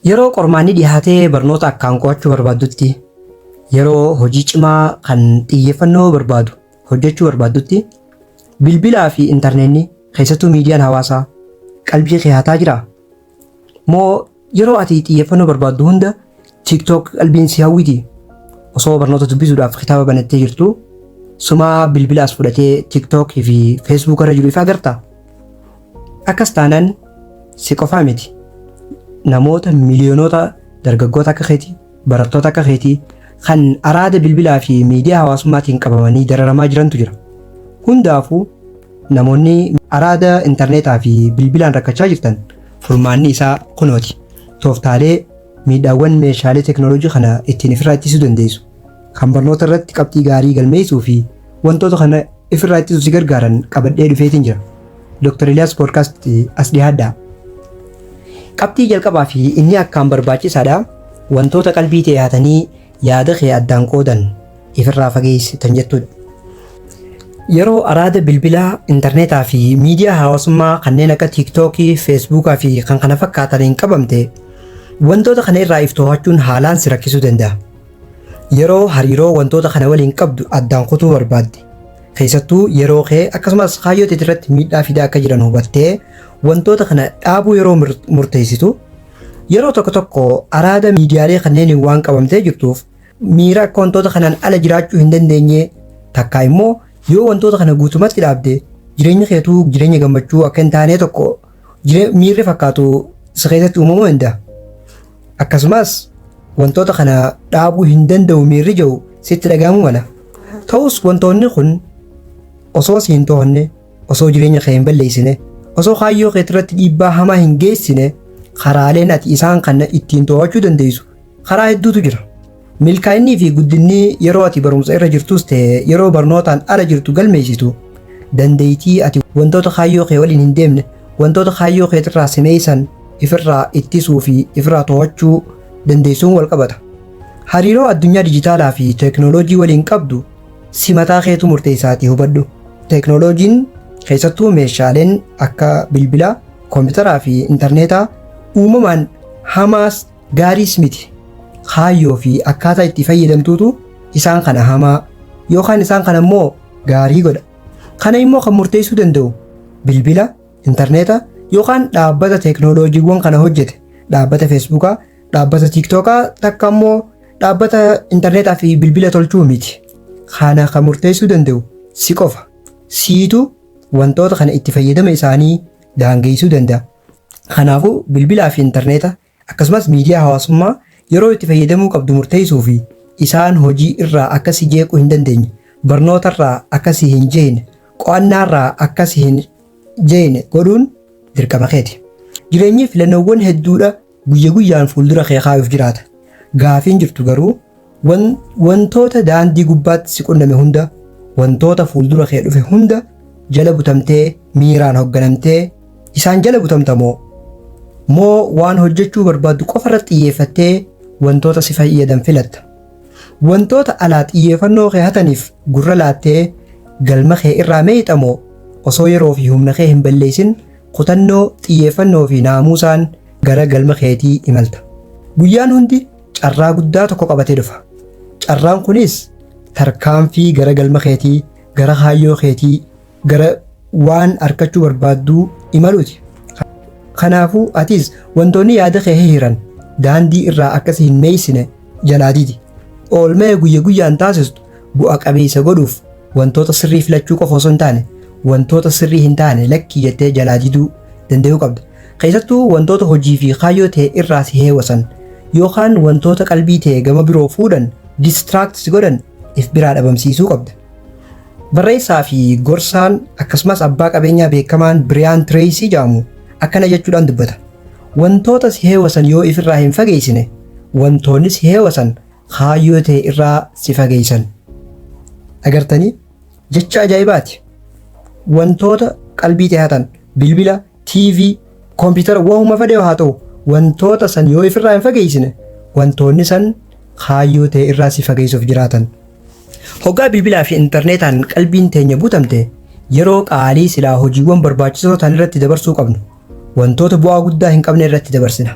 Yeroo qormaanni dhiyaatee barnoota akkaan qo'achuu barbaadutti, yeroo hojii cimaa kan xiyyeeffannoo barbaadu hojjechuu barbaadutti, bilbilaa fi intarneetni keessattuu miidiyaan hawaasaa qalbii kee hataa jira. Moo yeroo ati xiyyeeffannoo barbaaddu hunda TikTok qalbiin si hawwiti. Osoo barnoota dubbisuudhaaf kitaaba banattee jirtu, suma bilbilaas fudhatee TikTok fi Facebook irra jiru ifa agarta. Akkas taanaan si qofaa miti. Namoota miliyoonota dargaggoota akka keetii, barattoota akka keetii kan araada bilbilaa fi miidiyaa hawaasummaatiin qabamanii dararamaa jirantu jira. Hundaafuu namoonni araada intarneetaa fi bilbilaan rakkachaa jirtan furmaanni isaa kunooti. Tooftaalee miidhaawwan meeshaalee teknooloojii kana ittiin ofirraa ittisuu dandeessu. Kan barnoota irratti qabxii gaarii galmeessuu fi wantoota kana ofirraa ittisuuf si gargaaran qabadhee dhufeetiin jira. Dr. Eliyaas Podcast as dhiyaadhaa. Qabxii jalqabaa fi inni akkaan barbaachisaadha. Wantoota qalbii ta'e haatanii yaada kee addaan qoodan ofirraa fageessitan jechuudha. Yeroo araada bilbilaa, intarneetaa fi miidiyaa hawaasummaa kanneen akka TikTokii, Facebookaa fi kan kana fakkaataniin qabamte, wantoota kana irraa if to'achuun haalaan si rakkisuu danda'a. Yeroo hariiroo wantoota kana waliin qabdu addaan kutuu barbaadde, keessattuu yeroo kee akkasumas kaayyoo teetii irratti miidhaa fidaa akka jiran hubattee wantoota kana dhaabuu yeroo murteessitu, yeroo tokko tokko araada miidiyaalee kanneen waan qabamtee jirtuuf miira akka wantoota kanaan ala jiraachuu hin dandeenye, takkaa immoo yoo wantoota kana guutumatti dhaabde jireenya keetuu jireenya gammachuu akka hin taane tokko miirri fakkaatu si keessatti uumamuu danda'a. Akkasumas wantoota kana dhaabuu hin danda'u miirri jiru sitti dhagahamuu mala. Ta'us wantoonni kun osoo si hin to'anne, osoo jireenya kee hin balleessine, osoo kaayyoo kee irratti dhiibbaa hamaa hin geessine, karaaleen ati isaan kana ittiin to'achuu dandeessu karaa hedduutu jira. Milkaa'inii fi guddinni yeroo ati barumsa irra jirtus ta'e yeroo barnootaan ala jirtu galmeessitu, dandeettii ati wantoota kaayyoo kee waliin hin deemne, wantoota kaayyoo kee irraa simeessan ifirraa ittisuu fi ifirraa to'achuu dandeessuun wal qabata. Hariiroo addunyaa dijitaalaa fi teeknooloojii waliin qabdu si mataa keetu murteessaatii hubadhu. Teeknooloojiin keessattuu meeshaaleen akka bilbilaa, koompitaraa fi intarneetaa uumamaan hamaas gaariis miti. Kaayyoo fi akkaataa itti fayyadamtuutu isaan kana hamaa yookaan isaan kana immoo gaarii godha. Kana immoo kan murteessuu danda'u bilbila, intarneeta yookaan dhaabbata teeknooloojiiwwan kana hojjete, dhaabbata Feesbuukaa, dhaabbata TikTokaa takka immoo dhaabbata intarneetaa fi bilbila tolchuu miti. Kana kan murteessuu danda'u si qofa. Siitu wantoota kana itti fayyadama isaanii daangeessuu danda'a. Kanaafuu bilbilaa fi intarneeta akkasumas miidiyaa hawaasummaa yeroo itti fayyadamuu qabdu murteessuu fi isaan hojii irraa akka si jeequu hin dandeenye, barnoota irraa akka si hin jeene, qo'annaa irraa akka si hin jeene godhuun dirqama keeti. Jireenyi filannoowwan hedduudha guyya guyyaan fuuldura kee kaayuuf jiraata. Gaafiin jirtu garuu wantoota daandii gubbaatti si qunname hunda, wantoota fuuldura kee dhufe hunda jala butamtee miiraan hoogganamtee isaan jala butamtamoo moo waan hojjechuu barbaaddu qofa irratti xiyyeeffattee wantoota si fayyadan filatta. Wantoota alaa xiyyeeffannoo kee hataniif gurra laattee galma kee irraa meexamoo osoo yeroo fi humna kee hin balleessin kutannoo, xiyyeeffannoo fi naamusaan gara galma keetii imalta. Guyyaan hundi carraa guddaa tokko qabatee dhufa. Carraan kunis tarkaanfii gara galma keetii, gara kaayyoo keetii, gara waan argachuu barbaadduu imaluuti. Kanaafuu atis wantoonni yaada kee hiran daandii irraa akkasii hin meessine jalaatiiti. Oolmaa guyya guyyaan taasistu bu'a qabeessa godhuuf wantoota sirrii filachuu qofa osoo hin taane wantoota sirrii hin taane lakkii jettee jalaatiiduu danda'uu qabda. Keessattuu wantoota hojii fi kaayyoo ta'e irraa si heewasan yookaan wantoota qalbii ta'e gama biroo fuudhan distraaktis godhan if biraa dhabamsiisuu qabda. Barreessaa fi gorsaan akkasumas abbaa qabeenyaa beekamaan Biriyaan Tireesii jedhamu akkana jechuudhaan dubbata. Wantoota si heewasan yoo ifirraa hin fageessine, wantoonni si heewasan kaayyoo ta'e irraa si fageessan. Agartanii? Jecha ajaa'ibaati. Wantoota qalbii ta'e hatan bilbila, TV, koompitara waanuma fedhe haa ta'u wantoota san yoo ifirraa hin fageessine, wantoonni san kaayyoo ta'e irraa si fageessuuf jiraatan. Hoggaa bilbilaa fi intarneetaan qalbiin teenya butamte yeroo qaalii silaa hojiiwwan barbaachisoo ta'an irratti dabarsuu qabnu. Wantoota bu'aa guddaa hin qabne irratti dabarsina.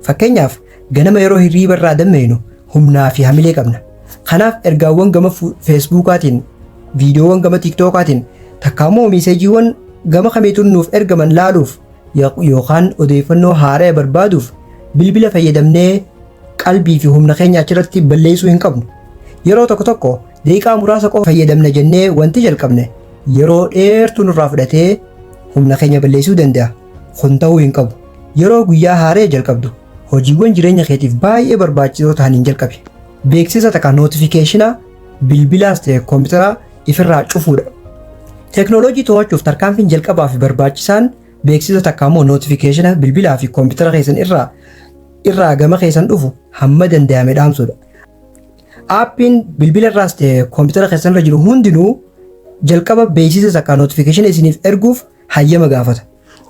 Fakkeenyaaf ganama yeroo hirriiba irraa dammaqnu humnaa fi hamilee qabna. Kanaaf ergaawwan gama Feesbuukaatiin, viidiyoowwan gama Tiiktookkaatiin takka immoo meeseejiiwwan gama kamiituun nuuf ergaman laaluuf yookaan odeeffannoo haaraa barbaaduuf bilbila fayyadamnee qalbii fi humna keenya achirratti balleessuu hin qabnu. Yeroo tokko tokko daqiiqaa muraasa qofa fayyadamna jennee wanti jalqabne yeroo dheertuu nurraa fudhatee humna keenya balleessuu danda'a. Kun ta'uu hin qabu. Yeroo guyyaa haaraa jalqabdu hojiiwwan jireenya keetiif baay'ee barbaachisoo ta'aniin jalqabi. Beeksisa takka notifikashinaa bilbilaas ta'e koompitaraa ifirraa cufuudha. Teknooloojii to'achuuf tarkaanfiin jalqabaa fi barbaachisaan beeksisa takka immoo notifikashina bilbilaa fi koompitara keessan irraa gama keessan dhufu hamma danda'ame dhaamsuudha. Aappiin bilbila irraas ta'e koompitara keessan irra jiru hundinuu jalqaba beeksisa takka notifikashina isiniif erguuf hayyama gaafata.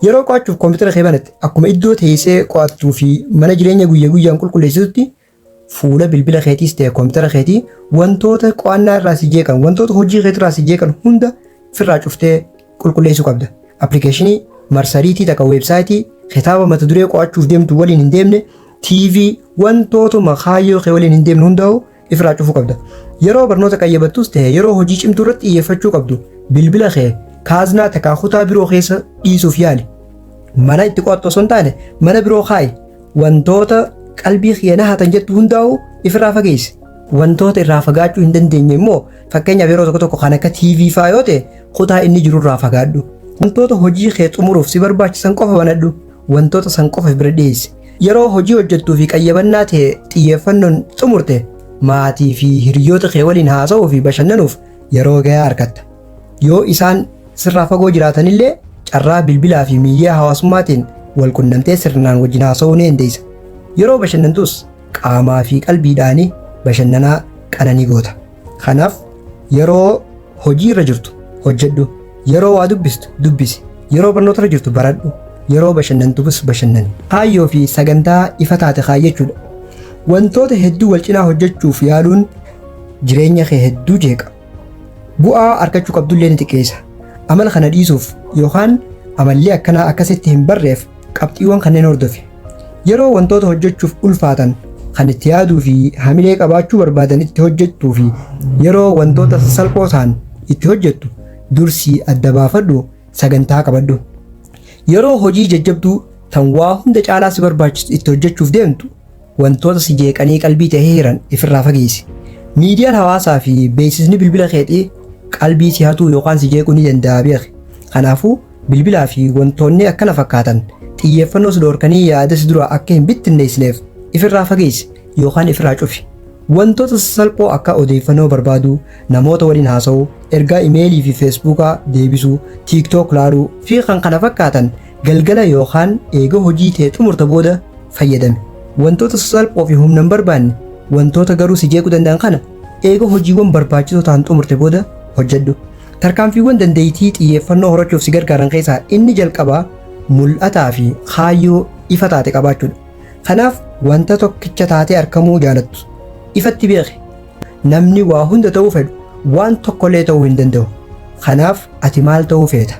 Yeroo qo'achuuf koompitara kee banatti akkuma iddoo teessee qo'attuu fi mana jireenya guyyaa guyyaan qulqulleessitutti fuula bilbila keetiis ta'e koompitara keetii wantoota qo'annaa irraa si jeeqan, wantoota hojii keetii irraa si jeeqan hunda ofirraa cuftee qulqulleessuu qabda. Appilikeeshinii, marsariitii takka weebsaayitii, kitaaba mata duree qo'achuuf deemtu waliin hin deemne, TV, wantootuma kaayyoo kee waliin hin deemne hundaa'u ofirraa cufuu qabda. Yeroo barnoota qayyabattus ta'e yeroo hojii cimtuu irratti xiyyeeffachuu qabdu bilbila kee kaaznaa takka kutaa biroo keessa dhiisuuf yaali. Mana itti qo'attu osoo hin taane mana biroo kaayi. Wantoota qalbii kee nahatan jettu hundaa'u ofirraa fageessi. Wantoota irraa fagaachuu hin dandeenye immoo fakkeenyaaf yeroo tokko tokko kan akka TV fa'aa yoo ta'e kutaa inni jiru irraa fagaadhu. Wantoota hojii kee xumuruuf si barbaachisan qofa banadhu. Wantoota san qofa bira dhiyeessi. Yeroo hojii hojjettuu fi qayyabannaa ta'e xiyyeeffannoon xumurte maatii fi hiriyoota kee waliin haasa'uu fi bashannanuuf yeroo gahaa argatta. Yoo isaan sirraa fagoo jiraatanillee carraa bilbilaa fi miidiyaa hawaasummaatiin wal qunnamtee sirnaan wajjin haasa'uu ni dandeessa. Yeroo bashannantus qaamaa fi qalbiidhaan bashannanaa qananii goota. Kanaaf yeroo hojii irra jirtu hojjedhu, yeroo waa dubbistu dubbisi, yeroo barnoota irra jirtu baradhu, yeroo bashannantus bashannani. Kaayyoo fi sagantaa ifa taate kaayyachuudha. Wantoota hedduu wal cinaa hojjechuuf yaaluun jireenya kee hedduu jeeqa. Bu'aa argachuu qabdullee ni xiqqeessa. Amala kana dhiisuuf yookaan amallee akkanaa akkasitti hin barreef qabxiiwwan kanneen hordofi. Yeroo wantoota hojjechuuf ulfaatan kan itti yaaduu fi hamilee qabaachuu barbaadan itti hojjettuu fi yeroo wantoota salphoo ta'an itti hojjettu dursii adda baafadhu, sagantaa qabadhu. Yeroo hojii jajjabduu tan waa hunda caalaa si barbaachisu itti hojjechuuf deemtu wantoota si jeeqanii qalbii ta'ee jiran ifirraa fageessi. Miidiyaan hawaasaa fi beeksisni bilbila keetii qalbii si hatuu yookaan si jeequu ni danda'a beeki. Kanaafuu bilbilaa fi wantoonni akkana fakkaatan xiyyeeffannoo si dhorkanii yaada si dura akka hin bittinneessineef ifirraa fageessi yookaan ifirraa cufi. Wantoota salphoo akka odeeffannoo barbaaduu, namoota waliin haasa'uu, ergaa imeelii fi feesbuukaa deebisuu, tiiktook laaluu fi kan kana fakkaatan galgala yookaan eega hojii ta'e xumurta booda fayyadami. Wantoota salphoo fi humna hin barbaanne wantoota garuu si jeequu danda'an kana eega hojiiwwan barbaachisoo ta'an xumurte booda hojjedhu. Tarkaanfiiwwan dandeettii xiyyeeffannoo horachuuf si gargaaran keessaa inni jalqabaa mul'ataa fi kaayyoo ifa taate qabaachuudha. Kanaaf wanta tokkicha taatee argamuu jaalattu ifatti beeki. Namni waa hunda ta'uu fedhu waan tokkollee ta'uu hin danda'u. Kanaaf ati maal ta'uu feeta?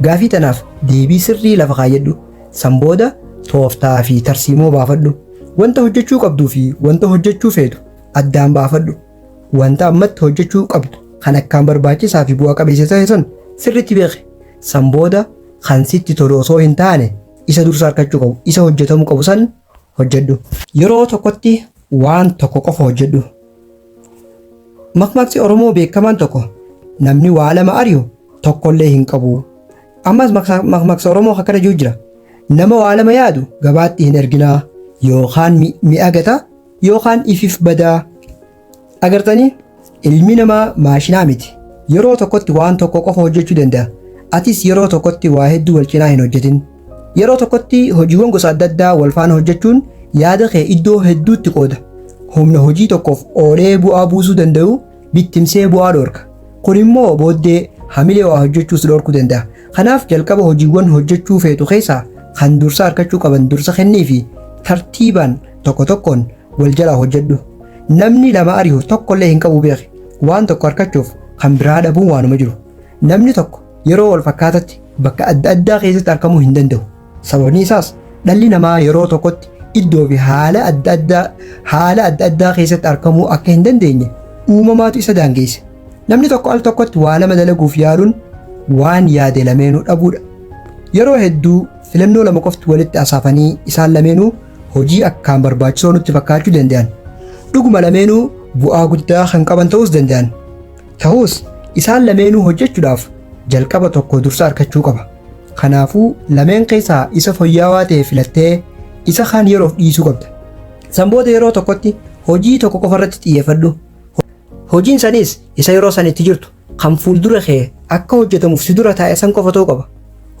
Gaafii tanaaf deebii sirrii lafa kaayyadhu. San booda tooftaa fi tarsiimoo baafadhu. Wanta hojjechuu qabduu fi wanta hojjechuu feetu addaan baafadhu. Wanta ammatti hojjechuu qabdu kan akkaan barbaachisaa fi bu'aa qabeessa ta'e sun sirriitti beeki. San booda kan sitti tolu osoo hin taane isa dursa argachuu qabu, isa hojjetamuu qabu san hojjedhu. Yeroo tokkotti waan tokko qofa hojjedhu. Makmaqsi Oromoo beekamaan tokko namni waa lama ari'u tokkollee hin qabu. Ammas makmaqsa Oromoo akkana jiru jira. Nama waa lama yaadu gabaatti hin erginaa yookaan mi'a gata yookaan ifiif badaa. Agartanii ilmi namaa maashinaa miti. Yeroo tokkotti waan tokko qofa hojjechuu danda'a. Atis yeroo tokkotti waa hedduu wal cinaa hin hojjetin. Yeroo tokkotti hojiiwwan gosa adda addaa wal faana hojjechuun yaada kee iddoo hedduutti qooda. Humna hojii tokkoof oolee bu'aa buusuu danda'u bittimsee bu'aa dhorka. Kun immoo booddee hamilee waa hojjechuus dhorkuu danda'a. Kanaaf jalqaba hojiiwwan hojjechuu feetu keessaa kan dursa argachuu qaban dursa kennii fi tartiibaan tokko tokkoon wal jalaa hojjedhu. Namni lama ari'u tokkollee hin qabu beeki. Waan tokko argachuuf kan biraa dhabuun waanuma jiru. Namni tokko yeroo wal fakkaatatti bakka adda addaa keessatti argamuu hin danda'u. Sababni isaas dhalli namaa yeroo tokkotti iddoo fi haala adda addaa keessatti argamuu akka hin dandeenye uumamaatu isa daangeesse. Namni tokko al tokkotti waa lama dalaguuf yaaluun waan yaade lameenuu dhabuudha. Yeroo hedduu filannoo lama qofti walitti asaafanii isaan lameenuu hojii akkaan barbaachisoo nutti fakkaachuu danda'an. Dhuguma lameenuu bu'aa guddaa kan qaban ta'uus danda'an. Ta'us isaan lameenuu hojjechuudhaaf jalqaba tokko dursa argachuu qaba. Kanaafuu lameen keessaa isa fooyya'aa ta'e filattee isa kaan yeroof dhiisuu qabda. Sanbooda yeroo tokkotti hojii tokko qofa irratti xiyyeeffadhu. Hojiin sanis isa yeroo sanitti jirtu kan fuuldura kee akka hojjetamuuf si dura taa'e san qofa ta'uu qaba.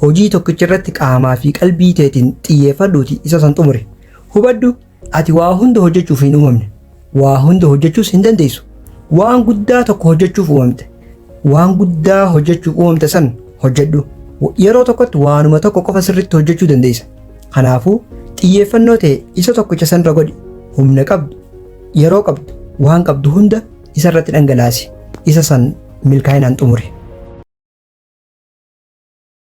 Hojii tokkicha irratti qaamaa fi qalbii teetiin xiyyeeffadhuuti isa san xumuri. Hubadhu ati waa hunda hojjechuuf hin uumamne. Waa hunda hojjechuus hin dandeessu. Waan guddaa tokko hojjechuuf uumamte. Waan guddaa hojjechuuf uumamte san hojjedhu. Yeroo tokkotti waanuma tokko qofa sirriitti hojjechuu dandeessa. Kanaafuu xiyyeeffannoo ta'e isa tokkicha san irra godhi. Humna qabdu, yeroo qabdu, waan qabdu hunda isa irratti dhangalaasi. Isa san milkaa'inaan xumuri.